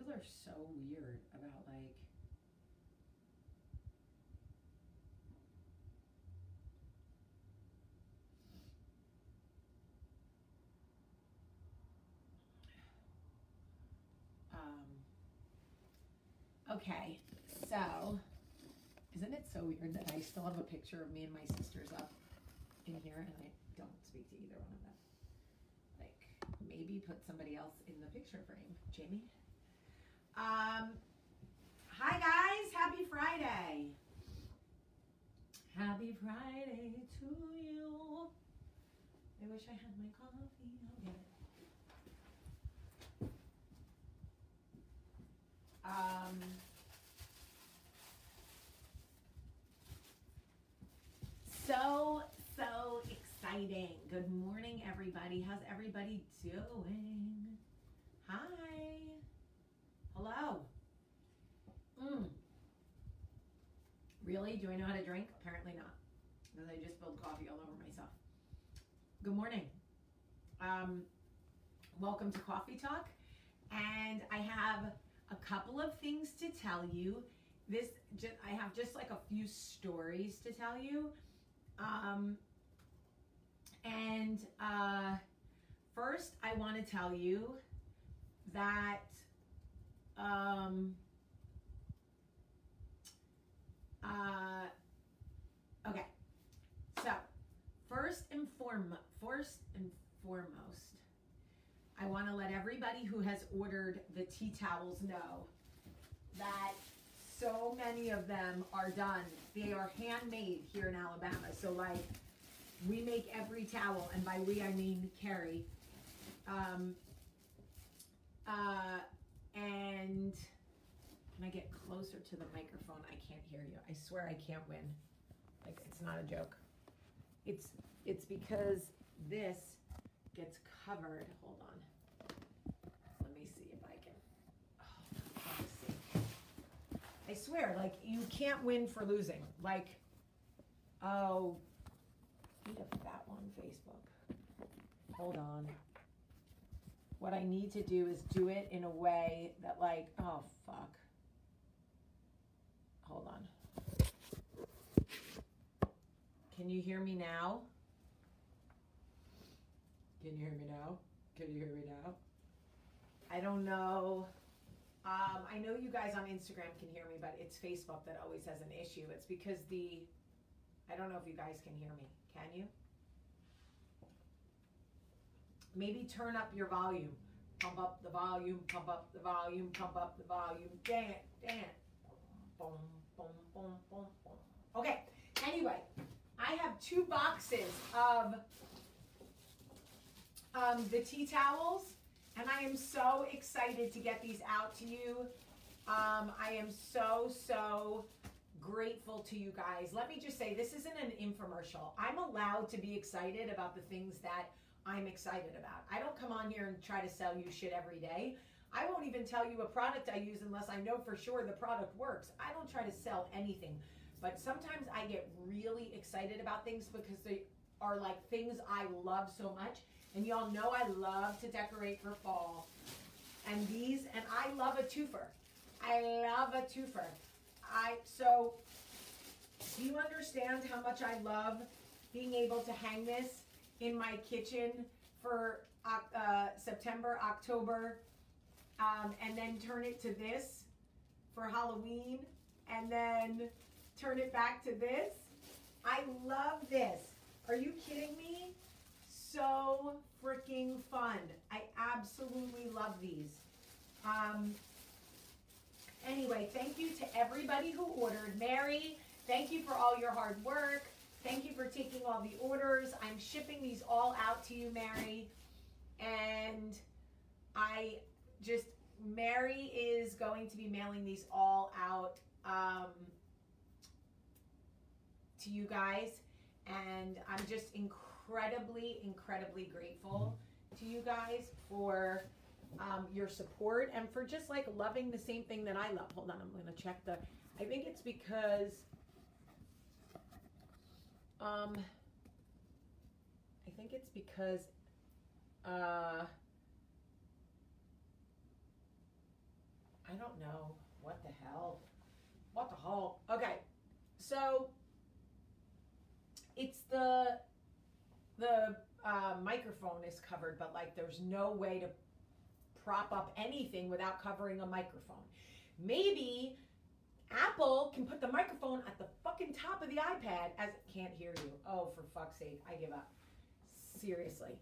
People are so weird about like, okay, so isn't it so weird that I still have a picture of me and my sisters up in here and I don't speak to either one of them? Like, maybe put somebody else in the picture frame. Jamie? Hi guys, happy Friday. Happy Friday to you. I wish I had my coffee. I'll get it. So exciting. Good morning, everybody. How's everybody doing? Hi. Hello. Really? Do I know how to drink? Apparently not, because I just spilled coffee all over myself. Good morning. Welcome to Coffee Talk. And I have a couple of things to tell you. I have just like a few stories to tell you. First, I want to tell you that okay. So first and foremost, I want to let everybody who has ordered the tea towels know that so many of them are done. They are handmade here in Alabama. So like, we make every towel, and by we I mean Carrie. And can I get closer to the microphone? I can't hear you. I swear I can't win. Like, it's not a joke. It's because this gets covered. Hold on. Let me see if I can. Oh, let me see. I swear, like, you can't win for losing. Like, oh, eat a fat one, Facebook. Hold on. What I need to do is do it in a way that, like, oh, fuck. Hold on. Can you hear me now? Can you hear me now? Can you hear me now? I don't know. I know you guys on Instagram can hear me, but it's Facebook that always has an issue. It's because I don't know if you guys can hear me. Can you? Maybe turn up your volume. Pump up the volume, pump up the volume, pump up the volume. Dance. Boom, boom, boom, boom, boom. Okay, anyway, I have 2 boxes of the tea towels, and I am so excited to get these out to you. I am so grateful to you guys. Let me just say, this isn't an infomercial. I'm allowed to be excited about the things that I'm excited about. I don't come on here and try to sell you shit every day. I won't even tell you a product I use unless I know for sure the product works. I don't try to sell anything. But sometimes I get really excited about things because they are like things I love so much. And y'all know I love to decorate for fall. And I love a twofer. I love a twofer. So do you understand how much I love being able to hang this in my kitchen for September, October, and then turn it to this for Halloween, and then turn it back to this? I love this. Are you kidding me? So freaking fun. I absolutely love these. Anyway, thank you to everybody who ordered. Mary, thank you for all your hard work. Thank you for taking all the orders. I'm shipping these all out to you, Mary. And Mary is going to be mailing these all out to you guys. And I'm just incredibly grateful to you guys for your support and for just like loving the same thing that I love. Hold on, I'm gonna check I think it's because I don't know. What the hell? What the hell? Okay. So it's the microphone is covered, but like there's no way to prop up anything without covering a microphone. Maybe Apple can put the microphone at the fucking top of the iPad as it can't hear you. Oh, for fuck's sake, I give up. Seriously.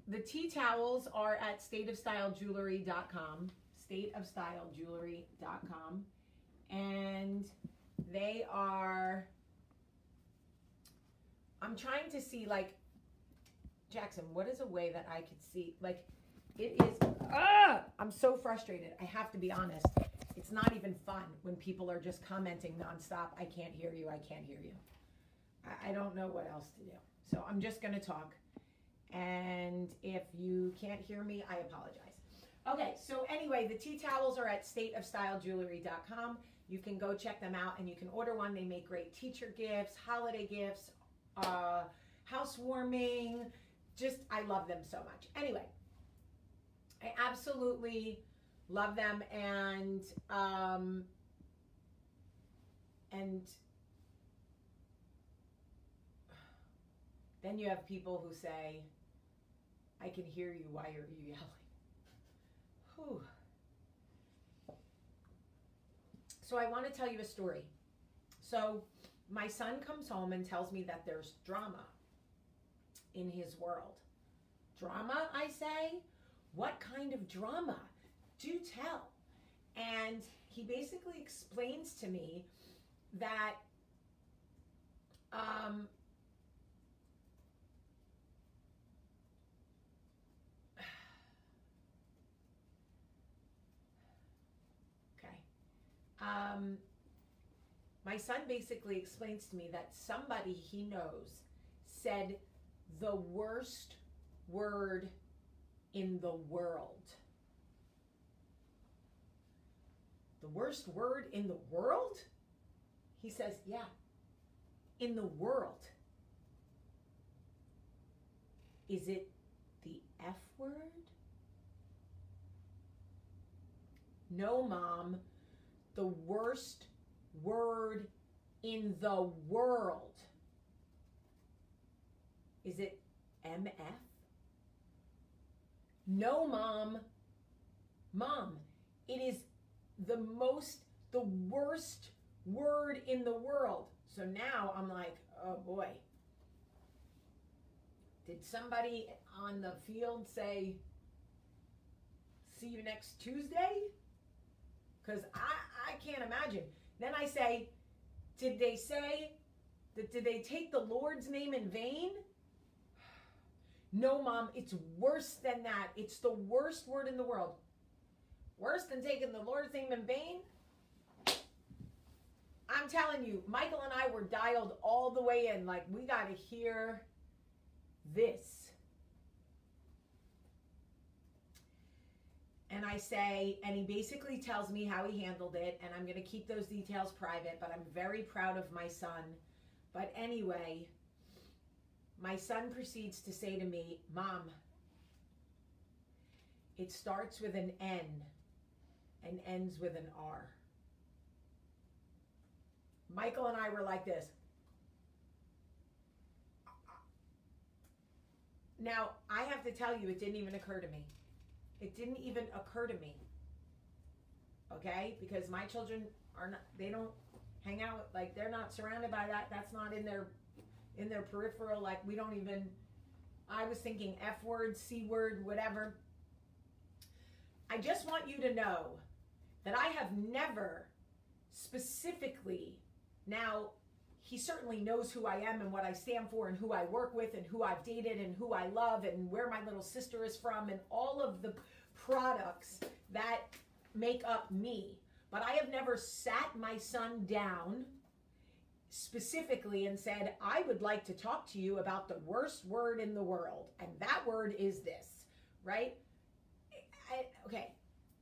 The tea towels are at stateofstyleJewelry.com. StateofstyleJewelry.com. And they are, I'm trying to see, like, Jackson, what is a way that I could see, like, it is, I'm so frustrated. I have to be honest. It's not even fun when people are just commenting nonstop. I can't hear you. I can't hear you. I don't know what else to do. So I'm just going to talk. And if you can't hear me, I apologize. Okay, so anyway, the tea towels are at stateofstyleJewelry.com. You can go check them out and you can order one. They make great teacher gifts, holiday gifts, housewarming. Just, I love them so much. Anyway, I absolutely love them, and then you have people who say, I can hear you, why are you yelling? Whew. So I want to tell you a story. So my son comes home and tells me that there's drama in his world. Drama, I say? What kind of drama? Do tell. And he basically explains to me that my son basically explains to me that somebody he knows said the worst word in the world. The worst word in the world? He says, yeah, in the world. Is it the F word? No, Mom. The worst word in the world. Is it MF? No, Mom. Mom, it is the worst word in the world. So now I'm like, oh boy. Did somebody on the field say, see you next Tuesday? Because I can't imagine. Then I say, did they take the Lord's name in vain? No, Mom, it's worse than that. It's the worst word in the world. Worse than taking the Lord's name in vain? I'm telling you, Michael and I were dialed all the way in. Like, we got to hear this. And I say, and he basically tells me how he handled it, and I'm going to keep those details private, but I'm very proud of my son. But anyway, my son proceeds to say to me, Mom, it starts with an N and ends with an R. Michael and I were like this. Now, I have to tell you, it didn't even occur to me. It didn't even occur to me. Okay? Because my children are not, they don't hang out, like, they're not surrounded by that. That's not in their peripheral. Like, we don't even, I was thinking F word, C word, whatever. I just want you to know that I have never specifically, now, he certainly knows who I am and what I stand for and who I work with and who I've dated and who I love and where my little sister is from and all of the products that make up me. But I have never sat my son down specifically and said, I would like to talk to you about the worst word in the world. And that word is this, right? Okay.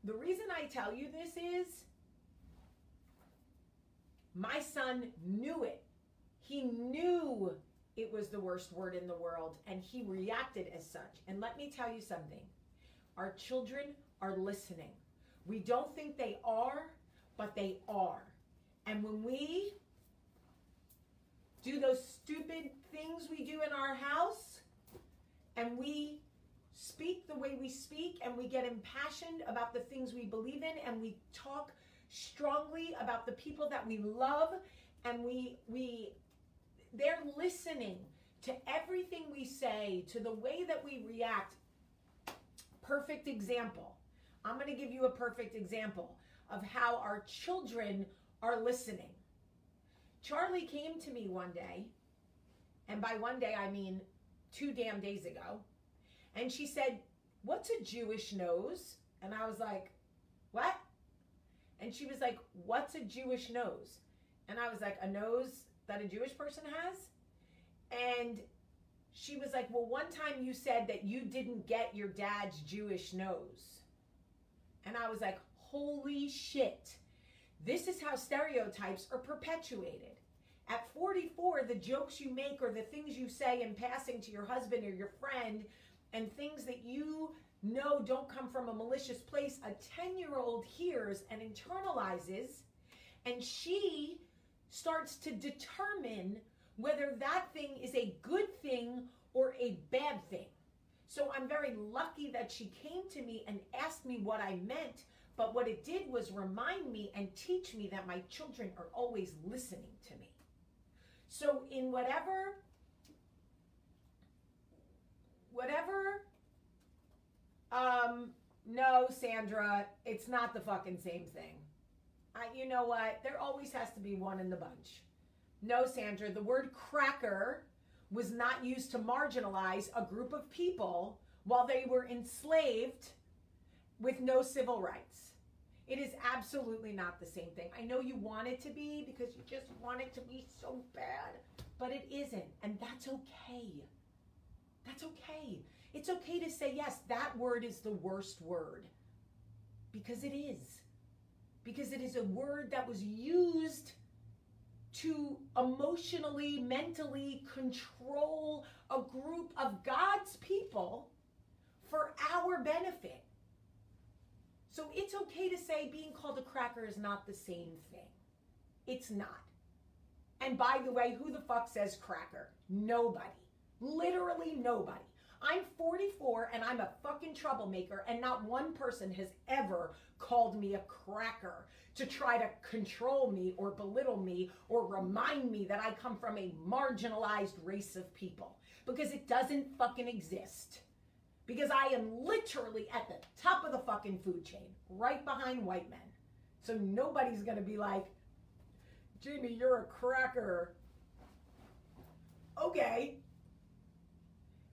The reason I tell you this is my son knew it. He knew it was the worst word in the world, and he reacted as such. And let me tell you something. Our children are listening. We don't think they are, but they are. And when we do those stupid things we do in our house, and we speak the way we speak, and we get impassioned about the things we believe in, and we talk strongly about the people that we love, and they're listening to everything we say, to the way that we react. Perfect example. I'm going to give you a perfect example of how our children are listening. Charlie came to me one day, and by one day I mean 2 damn days ago, and she said, "What's a Jewish nose?" And I was like, "What?" And she was like, "What's a Jewish nose?" And I was like, "A nose that a Jewish person has?" And she was like, "Well, one time you said that you didn't get your dad's Jewish nose." And I was like, holy shit. This is how stereotypes are perpetuated. At 44, the jokes you make or the things you say in passing to your husband or your friend, and things that you know don't come from a malicious place, a 10-year-old hears and internalizes, and she starts to determine whether that thing is a good thing or a bad thing. So I'm very lucky that she came to me and asked me what I meant, but what it did was remind me and teach me that my children are always listening to me. So in whatever, no, Sandra, it's not the fucking same thing. You know what? There always has to be one in the bunch. No, Sandra, the word cracker was not used to marginalize a group of people while they were enslaved with no civil rights. It is absolutely not the same thing. I know you want it to be because you just want it to be so bad, but it isn't, and that's okay. That's okay. It's okay to say, yes, that word is the worst word, because it is. Because it is a word that was used to emotionally, mentally control a group of God's people for our benefit. So it's okay to say being called a cracker is not the same thing. It's not. And by the way, who the fuck says cracker? Nobody. Literally nobody. I'm 44 and I'm a fucking troublemaker, and not one person has ever called me a cracker to try to control me or belittle me or remind me that I come from a marginalized race of people, because it doesn't fucking exist. Because I am literally at the top of the fucking food chain, right behind white men. So nobody's gonna be like, Jamie, you're a cracker. Okay.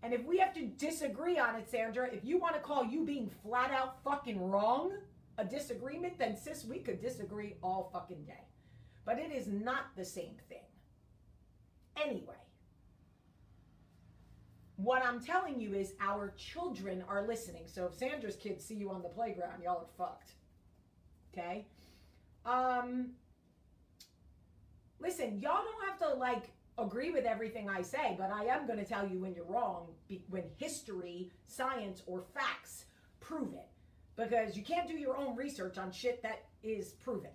And if we have to disagree on it, Sandra, if you want to call you being flat out fucking wrong a disagreement, then sis, we could disagree all fucking day. But it is not the same thing. Anyway, what I'm telling you is our children are listening. So if Sandra's kids see you on the playground, y'all are fucked. Okay? Listen, y'all don't have to like agree with everything I say, but I am going to tell you when you're wrong, when history, science, or facts prove it. Because you can't do your own research on shit that is proven.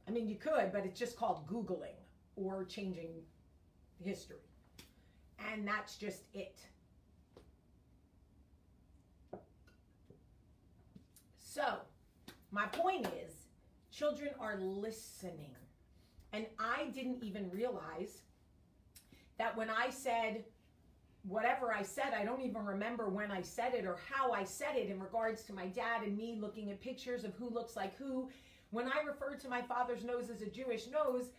I mean, you could, but it's just called Googling or changing history. And that's just it. So, my point is, children are listening. And I didn't even realize that when I said whatever I said, I don't even remember when I said it or how I said it in regards to my dad and me looking at pictures of who looks like who. When I referred to my father's nose as a Jewish nose,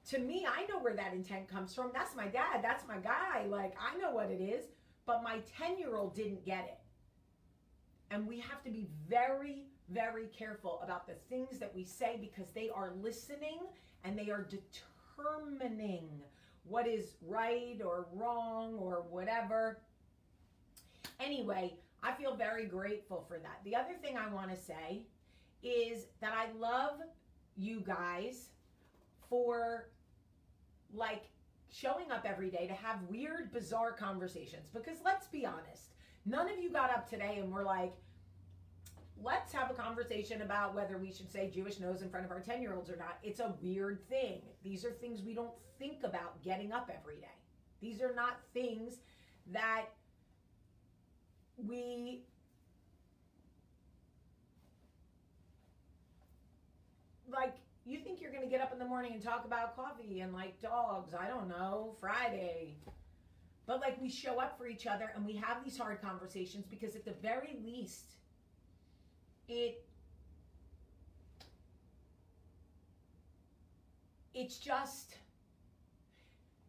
to me, I know where that intent comes from. That's my dad. That's my guy. Like, I know what it is. But my 10-year-old didn't get it. And we have to be very, very careful about the things that we say, because they are listening and they are determining what is right or wrong or whatever. Anyway, I feel very grateful for that. The other thing I want to say is that I love you guys for like showing up every day to have weird, bizarre conversations. Because let's be honest, none of you got up today and were like, let's have a conversation about whether we should say Jewish nose in front of our 10-year-olds or not. It's a weird thing. These are things we don't think about getting up every day. These are not things that we like. You think you're going to get up in the morning and talk about coffee and like dogs, I don't know, Friday. But like we show up for each other and we have these hard conversations because at the very least, it's just,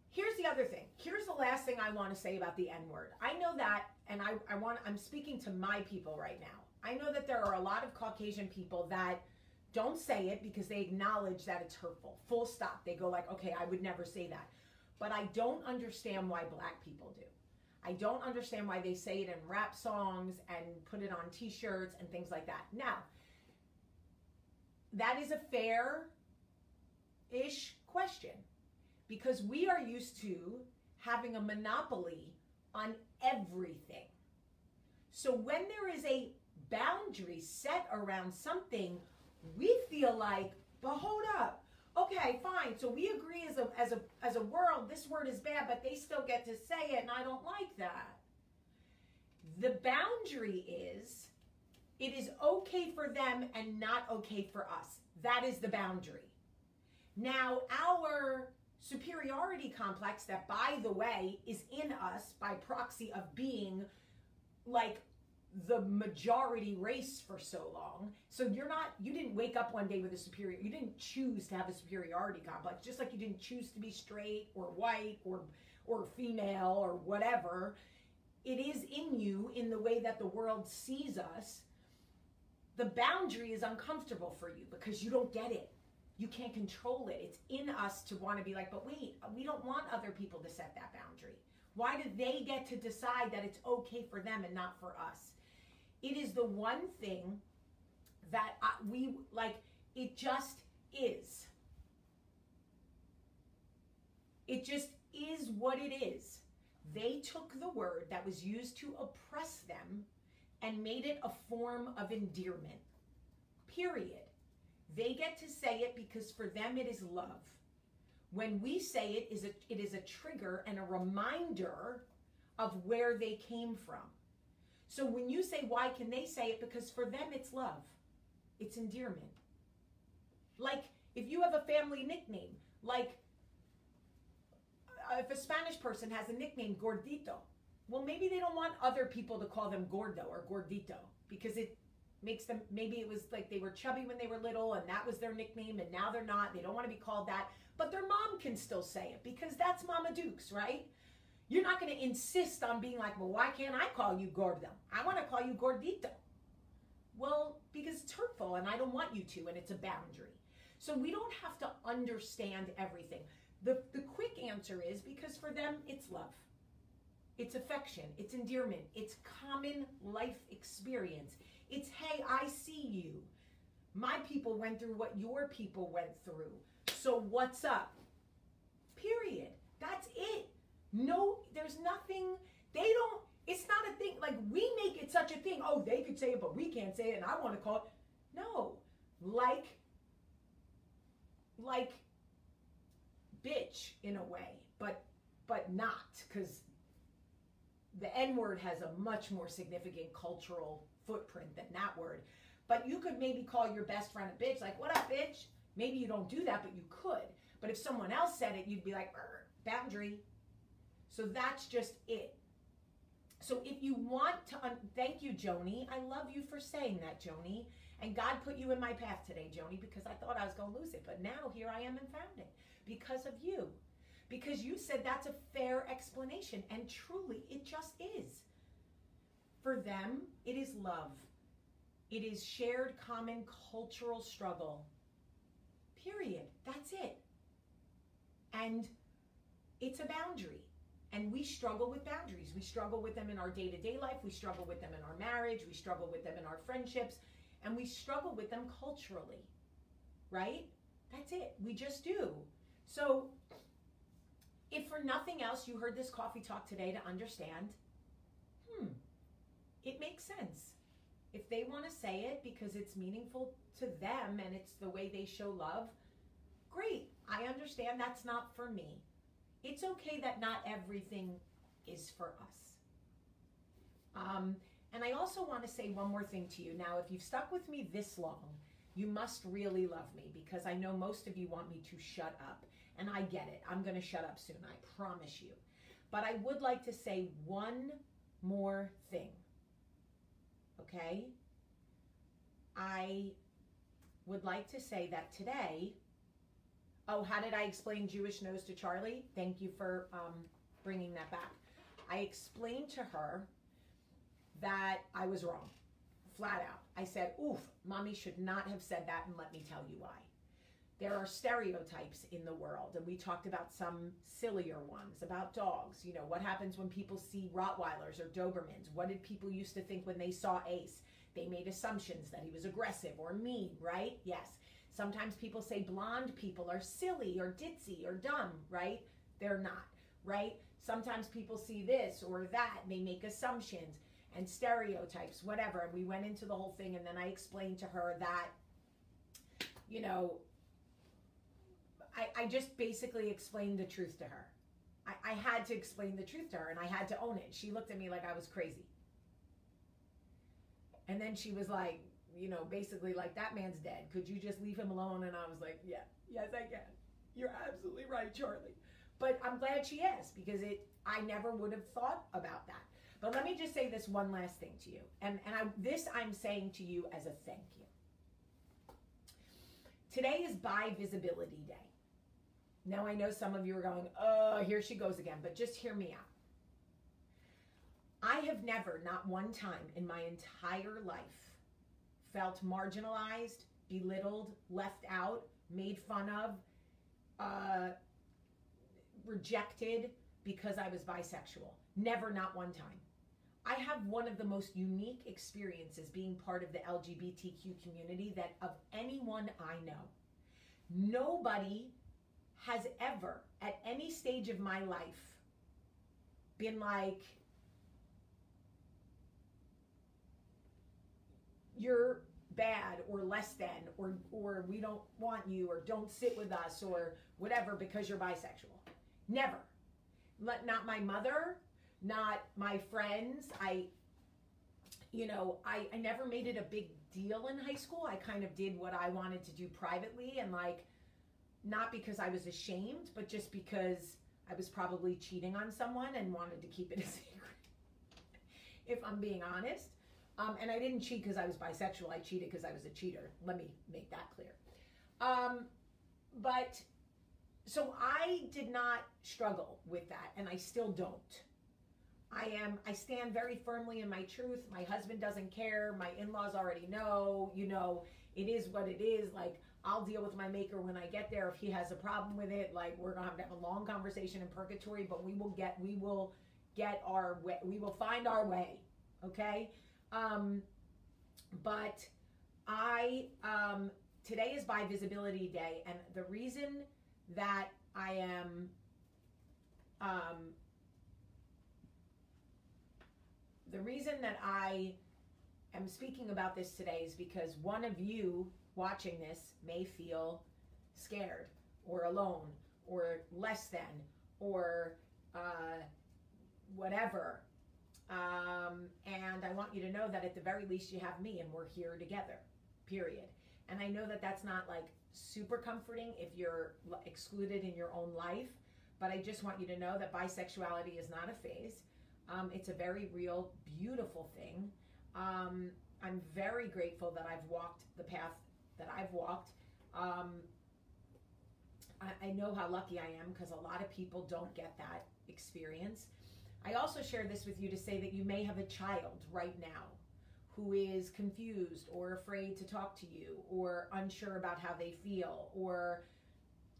here's the other thing. Here's the last thing I want to say about the N-word. I know that, and I'm speaking to my people right now. I know that there are a lot of Caucasian people that don't say it because they acknowledge that it's hurtful. Full stop. They go like, okay, I would never say that. But I don't understand why black people do. I don't understand why they say it in rap songs and put it on t-shirts and things like that. Now, that is a fair-ish question because we are used to having a monopoly on everything. So when there is a boundary set around something, we feel like, but hold up. Okay, fine. So we agree as a world, this word is bad, but they still get to say it, and I don't like that. The boundary is, it is okay for them and not okay for us. That is the boundary. Now, our superiority complex, that by the way, is in us by proxy of being like the majority race for so long. So you didn't wake up one day with you didn't choose to have a superiority complex, just like you didn't choose to be straight or white or female or whatever. It is in you in the way that the world sees us. The boundary is uncomfortable for you because you don't get it. You can't control it. It's in us to want to be like, but wait, we don't want other people to set that boundary. Why do they get to decide that it's okay for them and not for us? It is the one thing that we like, it just is. It just is what it is. They took the word that was used to oppress them and made it a form of endearment. Period. They get to say it because for them it is love. When we say it is a trigger and a reminder of where they came from. So when you say, why can they say it? Because for them it's love. It's endearment. Like if you have a family nickname, like if a Spanish person has a nickname, Gordito, well, maybe they don't want other people to call them Gordo or Gordito because it makes them, maybe it was like they were chubby when they were little and that was their nickname and now they're not. They don't want to be called that. But their mom can still say it because that's Mama Dukes, right? You're not going to insist on being like, well, why can't I call you Gordo? I want to call you Gordito. Well, because it's hurtful and I don't want you to, and it's a boundary. So we don't have to understand everything. The quick answer is because for them, it's love. It's affection. It's endearment. It's common life experience. It's, hey, I see you. My people went through what your people went through. So what's up? Period. That's it. No, there's nothing, they don't, it's not a thing, like we make it such a thing, oh, they could say it, but we can't say it, and I want to call it, no, like bitch in a way, but not, because the N-word has a much more significant cultural footprint than that word, but you could maybe call your best friend a bitch, like, what up, bitch? Maybe you don't do that, but you could, but if someone else said it, you'd be like, boundary. So that's just it. So if you want to, thank you, Joni. I love you for saying that, Joni. And God put you in my path today, Joni, because I thought I was going to lose it. But now here I am and found it because of you. Because you said that's a fair explanation. And truly, it just is. For them, it is love. It is shared common cultural struggle. Period. That's it. And it's a boundary. And we struggle with boundaries. We struggle with them in our day-to-day life. We struggle with them in our marriage. We struggle with them in our friendships. And we struggle with them culturally, right? That's it. We just do. So if for nothing else, you heard this coffee talk today to understand, it makes sense. If they want to say it because it's meaningful to them and it's the way they show love, great. I understand that's not for me. It's okay that not everything is for us. And I also want to say one more thing to you. Now, if you've stuck with me this long, you must really love me, because I know most of you want me to shut up. And I get it. I'm going to shut up soon, I promise you. But I would like to say one more thing. Okay? I would like to say that today, oh, how did I explain Jewish nose to Charlie? Thank you for bringing that back. I explained to her that I was wrong, flat out. I said, oof, mommy should not have said that, and let me tell you why. There are stereotypes in the world, and we talked about some sillier ones about dogs. You know, what happens when people see Rottweilers or Dobermans? What did people used to think when they saw Ace? They made assumptions that he was aggressive or mean, right? Yes. Sometimes people say blonde people are silly or ditzy or dumb, right? They're not, right? Sometimes people see this or that, and they make assumptions and stereotypes, whatever. And we went into the whole thing, and then I explained to her that, you know, I just basically explained the truth to her. I had to explain the truth to her, and I had to own it. She looked at me like I was crazy. And then she was like, you know, basically like, that man's dead. Could you just leave him alone? And I was like, yeah, yes, I can. You're absolutely right, Charlie. But I'm glad she is, because I never would have thought about that. But let me just say this one last thing to you. And this I'm saying to you as a thank you. Today is Bi Visibility Day. Now I know some of you are going, oh, here she goes again, but just hear me out. I have never, not one time in my entire life, felt marginalized, belittled, left out, made fun of, rejected because I was bisexual. Never, not one time. I have one of the most unique experiences being part of the LGBTQ community that of anyone I know. Nobody has ever, at any stage of my life, been like, you're bad or less than, or we don't want you, or don't sit with us, or whatever, because you're bisexual. Never. Not my mother, not my friends. I never made it a big deal in high school. I kind of did what I wanted to do privately, and like, not because I was ashamed, but just because I was probably cheating on someone and wanted to keep it a secret, if I'm being honest. And I didn't cheat because I was bisexual. I cheated because I was a cheater. Let me make that clear. But so I did not struggle with that, and I still don't. I stand very firmly in my truth. My husband doesn't care. My in-laws already know, you know, it is what it is. Like, I'll deal with my maker when I get there. If he has a problem with it, like, we're gonna have to have a long conversation in purgatory, but we will get our way. We will find our way. Okay. But today is Bi Visibility Day, and the reason that I am, the reason that I am speaking about this today is because one of you watching this may feel scared or alone or less than or whatever. And I want you to know that at the very least you have me, and we're here together, period. And I know that that's not like super comforting if you're excluded in your own life, but I just want you to know that bisexuality is not a phase. It's a very real, beautiful thing. I'm very grateful that I've walked the path that I've walked. I know how lucky I am, because a lot of people don't get that experience. I also share this with you to say that you may have a child right now who is confused or afraid to talk to you, or unsure about how they feel, or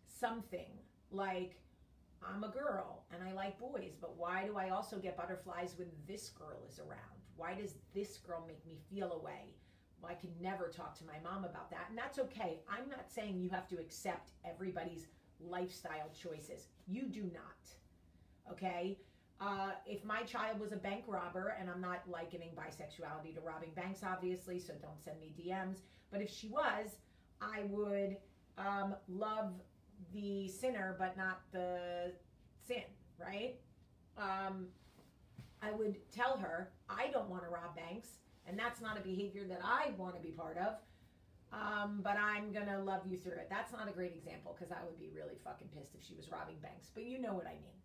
something like, I'm a girl and I like boys, but why do I also get butterflies when this girl is around? Why does this girl make me feel away? Well, I can never talk to my mom about that, and that's okay. I'm not saying you have to accept everybody's lifestyle choices. You do not, okay? If my child was a bank robber, and I'm not likening bisexuality to robbing banks, obviously, so don't send me DMs, but if she was, I would love the sinner, but not the sin, right? I would tell her, I don't want to rob banks, and that's not a behavior that I want to be part of, but I'm going to love you through it. That's not a great example, because I would be really fucking pissed if she was robbing banks, but you know what I mean.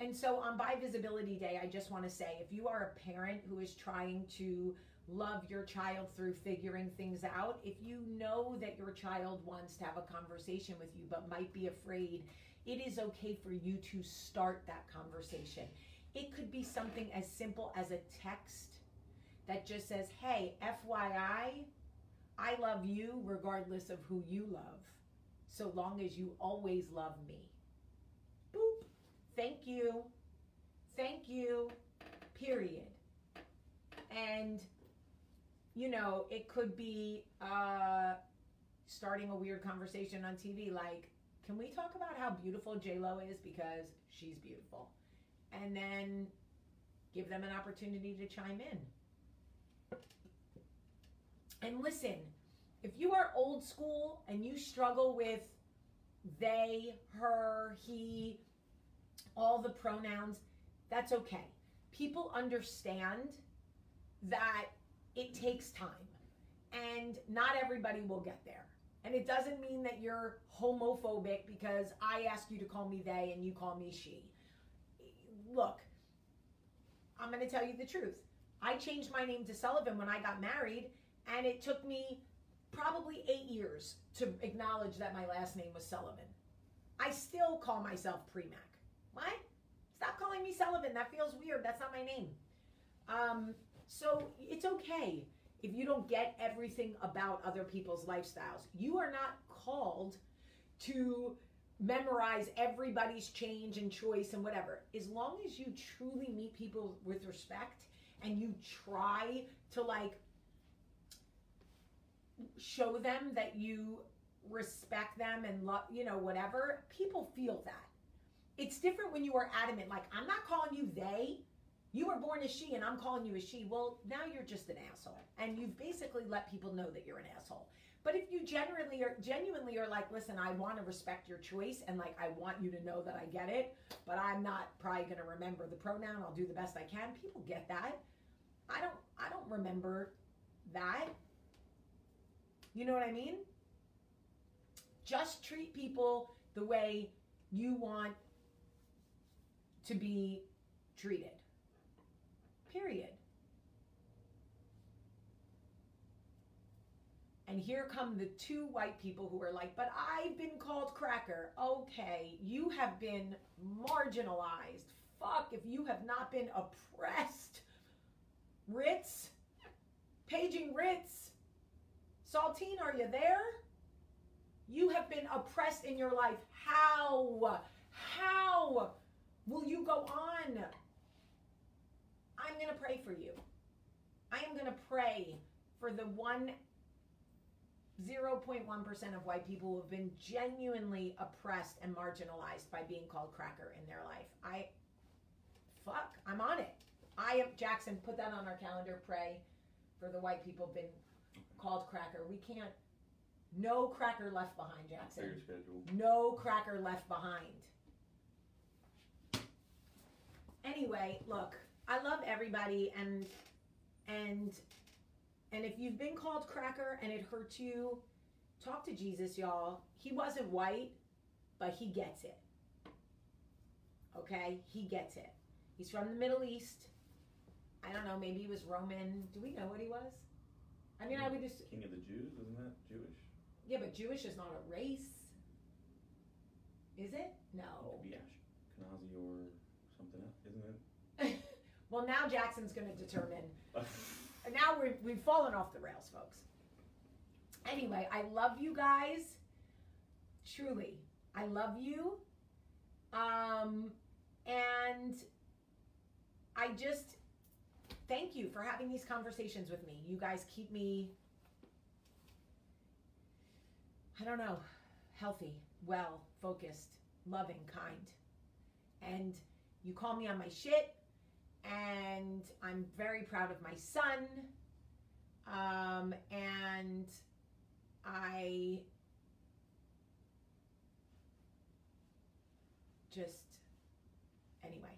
And so on Bi Visibility Day, I just want to say, if you are a parent who is trying to love your child through figuring things out, if you know that your child wants to have a conversation with you but might be afraid, it is okay for you to start that conversation. It could be something as simple as a text that just says, hey, FYI, I love you regardless of who you love, so long as you always love me. Boop. Thank you. Thank you. Period. And, you know, it could be starting a weird conversation on TV like, can we talk about how beautiful J-Lo is because she's beautiful? And then give them an opportunity to chime in. And listen, if you are old school and you struggle with they, her, he, all the pronouns, that's okay. People understand that it takes time and not everybody will get there. And it doesn't mean that you're homophobic because I ask you to call me they and you call me she. Look, I'm going to tell you the truth. I changed my name to Sullivan when I got married, and it took me probably 8 years to acknowledge that my last name was Sullivan. I still call myself Premack. What? Stop calling me Sullivan. That feels weird. That's not my name. So it's okay if you don't get everything about other people's lifestyles. You are not called to memorize everybody's change and choice and whatever. As long as you truly meet people with respect and you try to like show them that you respect them and love, you know, whatever, people feel that. It's different when you are adamant, like, I'm not calling you they. You were born as she and I'm calling you as she. Well, now you're just an asshole. And you've basically let people know that you're an asshole. But if you genuinely are like, listen, I want to respect your choice and like, I want you to know that I get it, but I'm not probably going to remember the pronoun. I'll do the best I can. People get that. I don't remember that. You know what I mean? Just treat people the way you want to be treated. Period. And here come the two white people who are like, but I've been called cracker. Okay, you have been marginalized. Fuck if you have not been oppressed. Ritz, paging Ritz. Saltine, are you there? You have been oppressed in your life. How? How will you go on? I'm going to pray for you. I am going to pray for the 0.1% of white people who have been genuinely oppressed and marginalized by being called cracker in their life. I'm on it. Jackson, put that on our calendar. Pray for the white people who've been called cracker. We can't, no cracker left behind, Jackson. Clear schedule. No cracker left behind. Anyway, look, I love everybody, and if you've been called cracker and it hurts you, talk to Jesus, y'all. He wasn't white, but he gets it. Okay? He gets it. He's from the Middle East. I don't know, maybe he was Roman. Do we know what he was? I mean, I would just... King of the Jews, isn't that Jewish? Yeah, but Jewish is not a race. Is it? No. It could be Ashkenazi or something else, isn't it? Well, now Jackson's going to determine. Now we've fallen off the rails, folks. Anyway, I love you guys. Truly, I love you. And I just thank you for having these conversations with me. You guys keep me, I don't know, healthy, well, focused, loving, kind. and you call me on my shit, and I'm very proud of my son. And I just, anyway.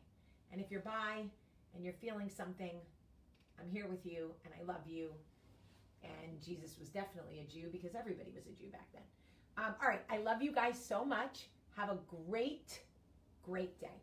And if you're bi and you're feeling something, I'm here with you, and I love you. And Jesus was definitely a Jew, because everybody was a Jew back then. All right, I love you guys so much. Have a great, great day.